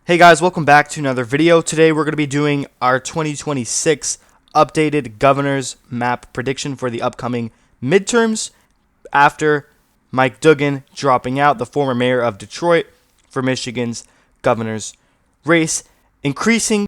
Hey guys, welcome back to another video. Today we're going to be doing our 2026 updated governor's map prediction for the upcoming midterms after Mike Duggan dropping out, the former mayor of Detroit, for Michigan's governor's race, increasing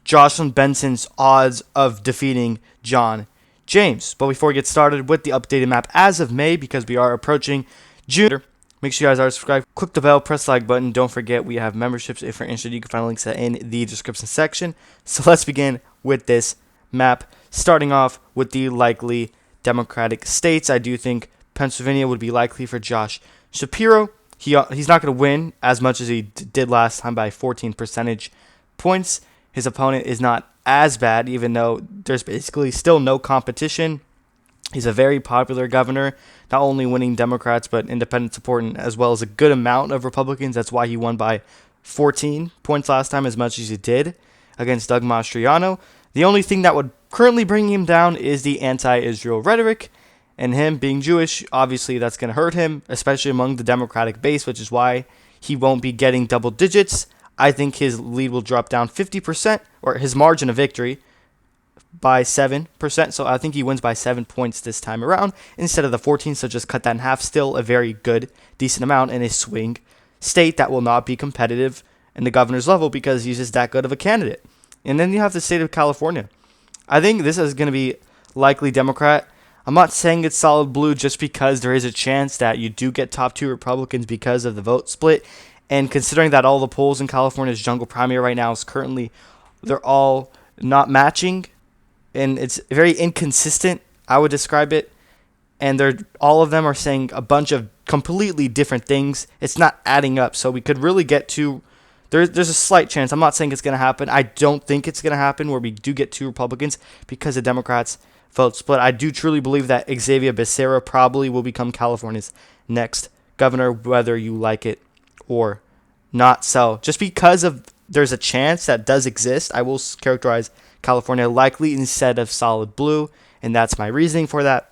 Jocelyn Benson's odds of defeating John James. But before we get started with the updated map as of May, because we are approaching June, make sure you guys are subscribed, click the bell, press the like button. Don't forget we have memberships. If you're interested, you can find links in the description section. So let's begin with this map, starting off with the likely Democratic states. I do think Pennsylvania would be likely for Josh Shapiro. He's not going to win as much as he did last time by 14 percentage points. His opponent is not as bad, even though there's basically still no competition. He's a very popular governor, not only winning Democrats, but independent support, as well as a good amount of Republicans. That's why he won by 14 points last time, as much as he did against Doug Mastriano. The only thing that would currently bring him down is the anti-Israel rhetoric, and him being Jewish, obviously that's going to hurt him, especially among the Democratic base, which is why he won't be getting double digits. I think his lead will drop down 50%, or his margin of victory, by 7%. So I think he wins by 7 points this time around instead of the 14. So just cut that in half. Still a very good, decent amount in a swing state that will not be competitive in the governor's level because he's just that good of a candidate. And then you have the state of California. I think this is going to be likely Democrat. I'm not saying it's solid blue just because there is a chance that you do get top two Republicans because of the vote split. And considering that all the polls in California's jungle primary right now is currently, they're all not matching, and it's very inconsistent, I would describe it. And all of them are saying a bunch of completely different things. It's not adding up. So we could really get to, there's a slight chance. I'm not saying it's going to happen. I don't think it's going to happen where we do get two Republicans because the Democrats vote split. I do truly believe that Xavier Becerra probably will become California's next governor, whether you like it or not. So just because of there's a chance that does exist, I will characterize California likely instead of solid blue, and that's my reasoning for that.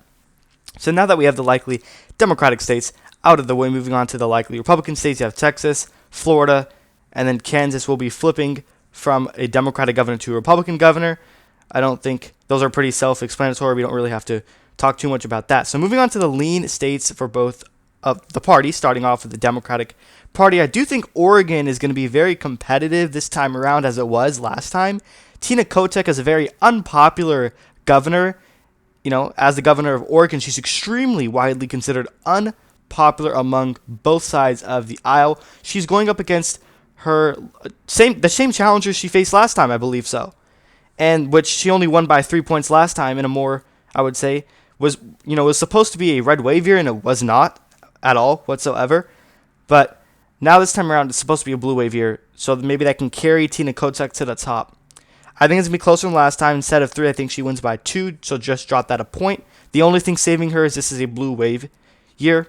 So now that we have the likely Democratic states out of the way, moving on to the likely Republican states, you have Texas, Florida, and then Kansas will be flipping from a Democratic governor to a Republican governor. I don't think those are pretty self-explanatory. We don't really have to talk too much about that. So moving on to the lean states for both of the parties, starting off with the Democratic Party. I do think Oregon is going to be very competitive this time around as it was last time. Tina Kotek is a very unpopular governor. You know, as the governor of Oregon, she's extremely widely considered unpopular among both sides of the aisle. She's going up against the same challengers she faced last time, I believe so. And which she only won by 3 points last time in a more, I would say, was supposed to be a red wave year, and it was not at all whatsoever. But now this time around, it's supposed to be a blue wave year, so maybe that can carry Tina Kotek to the top. I think it's going to be closer than last time. Instead of 3, I think she wins by 2, so just drop that a point. The only thing saving her is this is a blue wave year,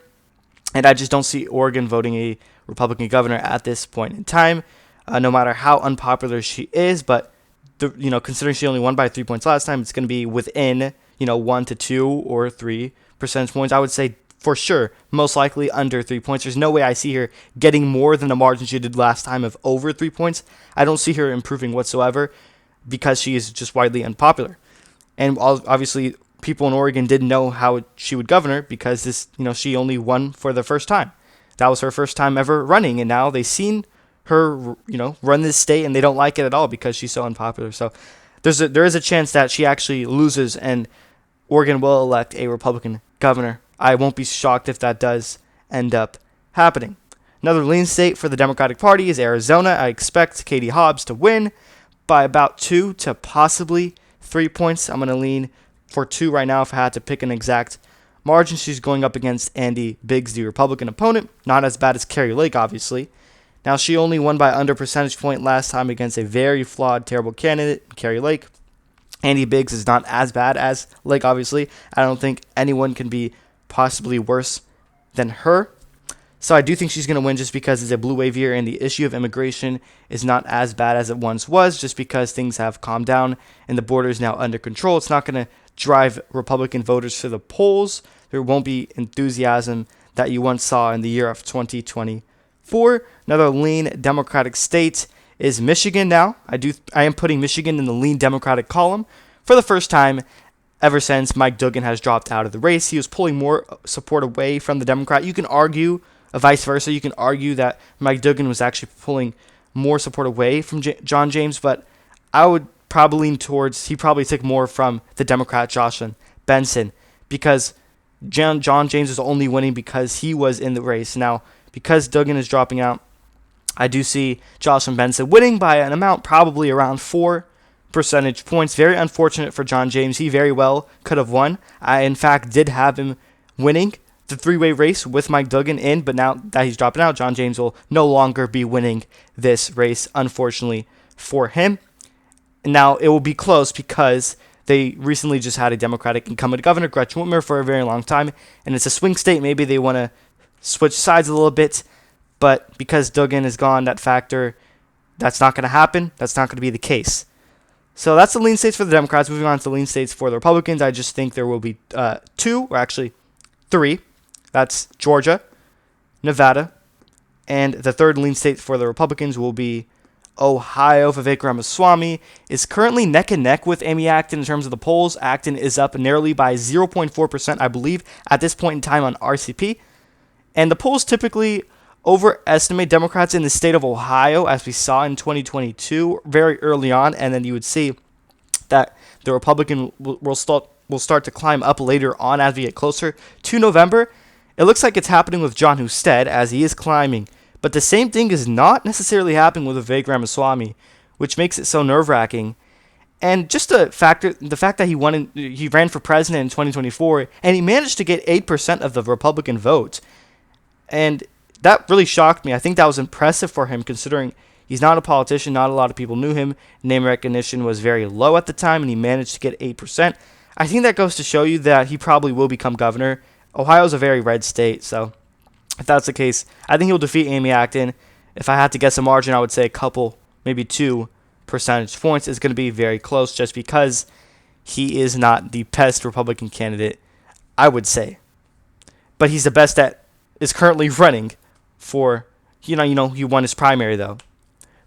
and I just don't see Oregon voting a Republican governor at this point in time, no matter how unpopular she is. But considering she only won by 3 points last time, it's going to be within 1 to 2 or 3 percentage points. I would say for sure, most likely under 3 points. There's no way I see her getting more than the margin she did last time of over 3 points. I don't see her improving whatsoever because she is just widely unpopular. And obviously, people in Oregon didn't know how she would govern because she only won for the first time. That was her first time ever running, and now they've seen her, run this state, and they don't like it at all because she's so unpopular. So there is a chance that she actually loses, and Oregon will elect a Republican governor. I won't be shocked if that does end up happening. Another lean state for the Democratic Party is Arizona. I expect Katie Hobbs to win by about 2 to possibly 3 points. I'm going to lean for 2 right now if I had to pick an exact margin. She's going up against Andy Biggs, the Republican opponent. Not as bad as Carrie Lake, obviously. Now, she only won by under percentage point last time against a very flawed, terrible candidate, Carrie Lake. Andy Biggs is not as bad as Lake, obviously. I don't think anyone can be possibly worse than her. So I do think she's going to win just because it's a blue wave year and the issue of immigration is not as bad as it once was, just because things have calmed down and the border is now under control. It's not going to drive Republican voters to the polls. There won't be enthusiasm that you once saw in the year of 2024. Another lean Democratic state is Michigan now. I am putting Michigan in the lean Democratic column for the first time ever since Mike Duggan has dropped out of the race. He was pulling more support away from the Democrat. You can argue vice versa. You can argue that Mike Duggan was actually pulling more support away from John James, but I would probably lean towards he probably took more from the Democrat Jocelyn Benson, because John James is only winning because he was in the race. Now, because Duggan is dropping out, I do see Jocelyn Benson winning by an amount probably around 4 percentage points. Very unfortunate for John James. He very well could have won. I, in fact, did have him winning the three-way race with Mike Duggan in, but now that he's dropping out, John James will no longer be winning this race, unfortunately for him. Now, it will be close because they recently just had a Democratic incumbent governor, Gretchen Whitmer, for a very long time, and it's a swing state. Maybe they want to switch sides a little bit, but because Duggan is gone, that factor, that's not going to happen. That's not going to be the case. So that's the lean states for the Democrats. Moving on to the lean states for the Republicans, I just think there will be 2, or actually 3. That's Georgia, Nevada, and the third lean state for the Republicans will be Ohio. Vivek Ramaswamy is currently neck and neck with Amy Acton in terms of the polls. Acton is up nearly by 0.4%, I believe, at this point in time on RCP. And the polls typically overestimate Democrats in the state of Ohio, as we saw in 2022 very early on, and then you would see that the Republican will start to climb up later on as we get closer to November. It looks like it's happening with John Husted as he is climbing, but the same thing is not necessarily happening with Vivek Ramaswamy, which makes it so nerve-wracking. And just the fact that he ran for president in 2024, and he managed to get 8% of the Republican vote, and that really shocked me. I think that was impressive for him, considering he's not a politician. Not a lot of people knew him. Name recognition was very low at the time, and he managed to get 8%. I think that goes to show you that he probably will become governor. Ohio's a very red state, so if that's the case, I think he'll defeat Amy Acton. If I had to guess a margin, I would say a couple, maybe 2 percentage points is going to be very close, just because he is not the best Republican candidate, I would say. But he's the best that is currently running for, he won his primary, though.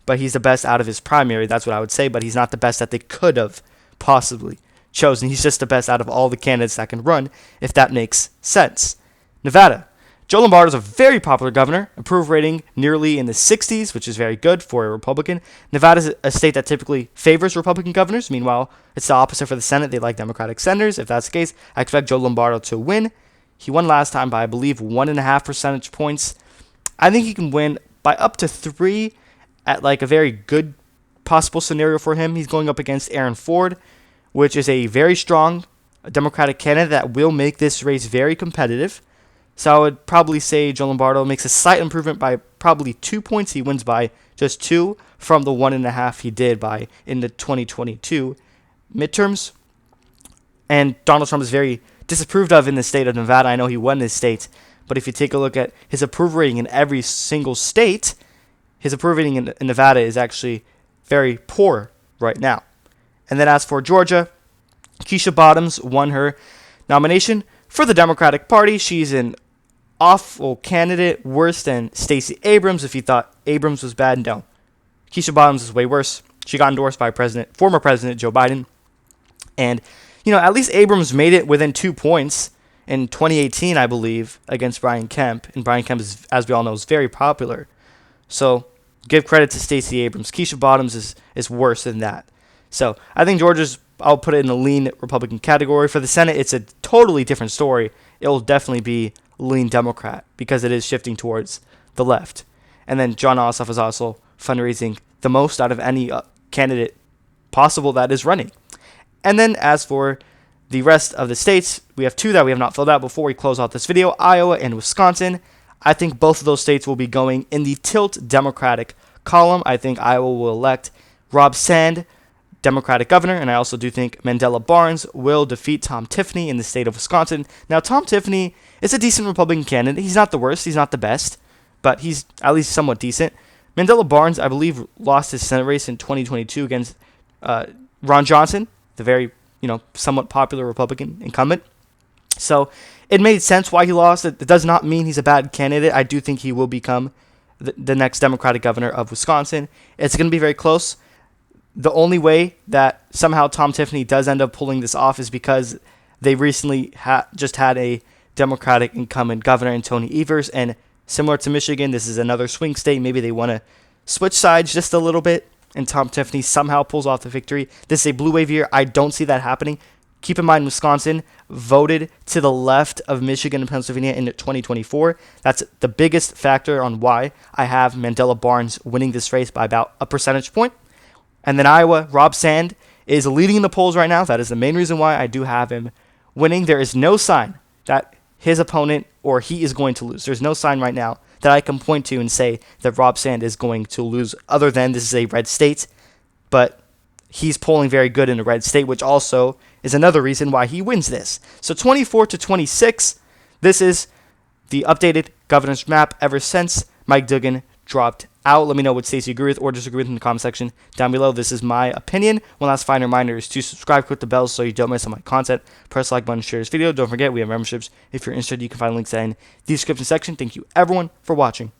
But he's the best out of his primary, that's what I would say. But he's not the best that they could have possibly chosen. He's just the best out of all the candidates that can run, if that makes sense. Nevada. Joe Lombardo is a very popular governor, approval rating nearly in the 60s, which is very good for a Republican. Nevada is a state that typically favors Republican governors. Meanwhile, it's the opposite for the Senate. They like Democratic senators. If that's the case, I expect Joe Lombardo to win. He won last time by, I believe, 1.5 percentage points. I think he can win by up to 3 at like a very good possible scenario for him. He's going up against Aaron Ford, which is a very strong Democratic candidate that will make this race very competitive. So I would probably say Joe Lombardo makes a slight improvement by probably 2 points. He wins by just 2 from the 1.5 he did by in the 2022 midterms. And Donald Trump is very disapproved of in the state of Nevada. I know he won this state, but if you take a look at his approval rating in every single state, his approval rating in Nevada is actually very poor right now. And then as for Georgia, Keisha Bottoms won her nomination for the Democratic Party. She's an awful candidate, worse than Stacey Abrams. If you thought Abrams was bad, no. Keisha Bottoms is way worse. She got endorsed by former President Joe Biden. And, at least Abrams made it within 2 points in 2018, I believe, against Brian Kemp. And Brian Kemp, as we all know, is very popular. So give credit to Stacey Abrams. Keisha Bottoms is worse than that. So I think I'll put it in the lean Republican category. For the Senate, it's a totally different story. It will definitely be lean Democrat because it is shifting towards the left. And then John Ossoff is also fundraising the most out of any candidate possible that is running. And then as for the rest of the states, we have 2 that we have not filled out before we close out this video, Iowa and Wisconsin. I think both of those states will be going in the tilt Democratic column. I think Iowa will elect Rob Sand, Democratic governor, and I also do think Mandela Barnes will defeat Tom Tiffany in the state of Wisconsin. Now, Tom Tiffany is a decent Republican candidate. He's not the worst. He's not the best, but he's at least somewhat decent. Mandela Barnes, I believe, lost his Senate race in 2022 against Ron Johnson, the very, somewhat popular Republican incumbent. So it made sense why he lost. It does not mean he's a bad candidate. I do think he will become the next Democratic governor of Wisconsin. It's going to be very close. The only way that somehow Tom Tiffany does end up pulling this off is because they recently just had a Democratic incumbent governor in Tony Evers, and similar to Michigan, this is another swing state. Maybe they want to switch sides just a little bit, and Tom Tiffany somehow pulls off the victory. This is a blue wave year. I don't see that happening. Keep in mind, Wisconsin voted to the left of Michigan and Pennsylvania in 2024. That's the biggest factor on why I have Mandela Barnes winning this race by about a percentage point. And then Iowa, Rob Sand is leading in the polls right now. That is the main reason why I do have him winning. There is no sign that his opponent or he is going to lose. There's no sign right now that I can point to and say that Rob Sand is going to lose, other than this is a red state. But he's polling very good in a red state, which also is another reason why he wins this. So 24 to 26, this is the updated governor's map ever since Mike Duggan dropped out. Let me know what states you agree with or disagree with in the comment section down below. This is my opinion. One last final reminder is to subscribe, click the bell so you don't miss on my content. Press the like button, share this video. Don't forget, we have memberships. If you're interested, you can find links in the description section. Thank you everyone for watching.